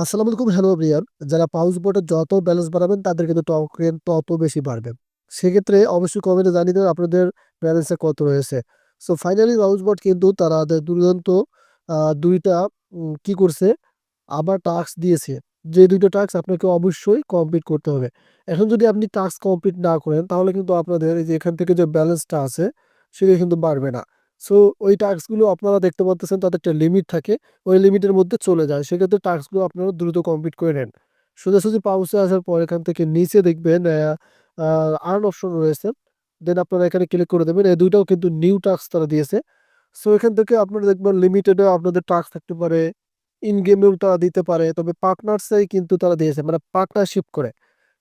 আসসালামু আলাইকুম, hello everyone. যারা পাউচ বোটে যত ব্যালেন্স বাড়াবেন তাদের কিন্তু টোকেন তত বেশি বাড়বে। সেক্ষেত্রে অবশ্যই কমেন্টে জানিয়ে দেন আপনাদের ব্যালেন্সে কত রয়েছে। সো ফাইনালি পাউচ বোট কিন্তু তাদের দুর্দান্ত দুইটা কি করছে, আবার টাস্ক দিয়েছে। যে দুইটা টাস্ক আপনাকে অবশ্যই কমপ্লিট করতে হবে। এখন যদি আপনি টাস্ক কমপ্লিট না করেন তাহলে কিন্তু আপনাদের এই যে এখান থেকে যে ব্যালেন্সটা আছে সেটা কিন্তু বাড়বে না। সো ওই টাস্কগুলো আপনারা দেখতে পাচ্ছেন তাদের একটা লিমিট থাকে, ওই লিমিটের মধ্যে চলে যায়। সেক্ষেত্রে টাস্কগুলো আপনারা দ্রুত কমপ্লিট করে নেন। সোজাসুজি পাউচে আসার পর এখান থেকে নিচে দেখবেন আর্ন অপশন রয়েছে। দেন আপনারা এখানে ক্লিক করে দেবেন। এই দুইটাও কিন্তু নিউ টাস্ক তারা দিয়েছে। সো এখান থেকে আপনারা দেখবেন লিমিটেডে আপনাদের টাস্ক থাকতে পারে, ইন গেমেও তারা দিতে পারে, তবে পার্টনার্সেই কিন্তু তারা দিয়েছে, মানে পার্টনারশিপ করে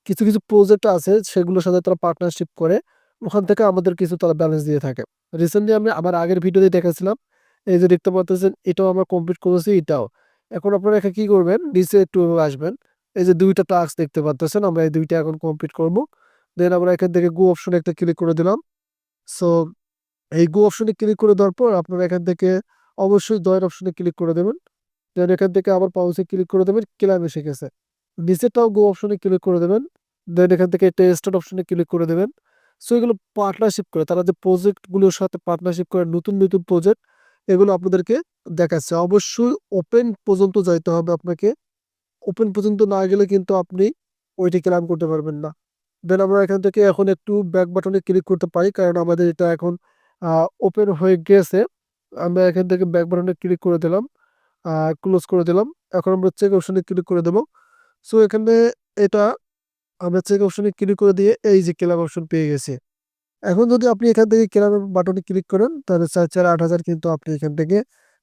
কিছু কিছু প্রজেক্ট আছে সেগুলোর সাথে তারা পার্টনারশিপ করে, ওখান থেকে আমাদের কিছু তারা ব্যালেন্স দিয়ে থাকে। রিসেন্টলি আমি আমার আগের ভিডিওতে দেখেছিলাম, এই যে দেখতে পাচ্ছেন এটাও আমরা কমপ্লিট করেছি এটাও। এখন আপনারা এখানে কি করবেন, নিচে একটু আসবেন। এই যে দুইটা টাস্ক দেখতে পাচ্ছেন, আমরা এই দুইটা এখন কমপ্লিট করবো। দেন আমরা এখান থেকে গো অপশনে একটা ক্লিক করে দিলাম। সো এই গো অপশনে ক্লিক করে দেওয়ার পর আপনারা এখান থেকে অবশ্যই জয়ের অপশনে ক্লিক করে দেবেন। দেন এখান থেকে আবার পাউচে ক্লিক করে দেবেন, ক্লাব এসে গেছে। নিচেরটাও গো অপশনে ক্লিক করে দেবেন। দেন এখান থেকে স্টার্ট অপশনে ক্লিক করে দেবেন। সো এগুলো পার্টনারশিপ করে, তারা যে প্রজেক্টগুলোর সাথে পার্টনারশিপ করে নতুন নতুন প্রজেক্ট এগুলো আপনাদেরকে দেখাচ্ছে। অবশ্যই ওপেন পর্যন্ত যাইতে হবে আপনাকে। ওপেন পর্যন্ত না গেলে কিন্তু আপনি ওইটি ক্লাম করতে পারবেন না। দেন আমরা এখান থেকে এখন একটু ব্যাক বাটনে ক্লিক করতে পারি, কারণ আমাদের এটা এখন ওপেন হয়ে গেছে। আমরা এখান থেকে ব্যাক বাটনে ক্লিক করে দিলাম, ক্লোজ করে দিলাম। এখন আমরা চেক অপশনে ক্লিক করে দেবো। সো এখানে এটা আমরা চেক অপশনে ক্লিক করে দিয়ে এই যে ক্লাব অপশন পেয়ে গেছি। এখন যদি আপনি এখান থেকে ক্লাব বাটনে ক্লিক করেন তাহলে 4-8 হাজার কিন্তু আপনি এখান থেকে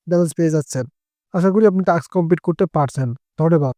ব্যালেন্স পেয়ে যাচ্ছেন। আশা করি আপনি টাস্ক কমপ্লিট করতে পারছেন। ধন্যবাদ।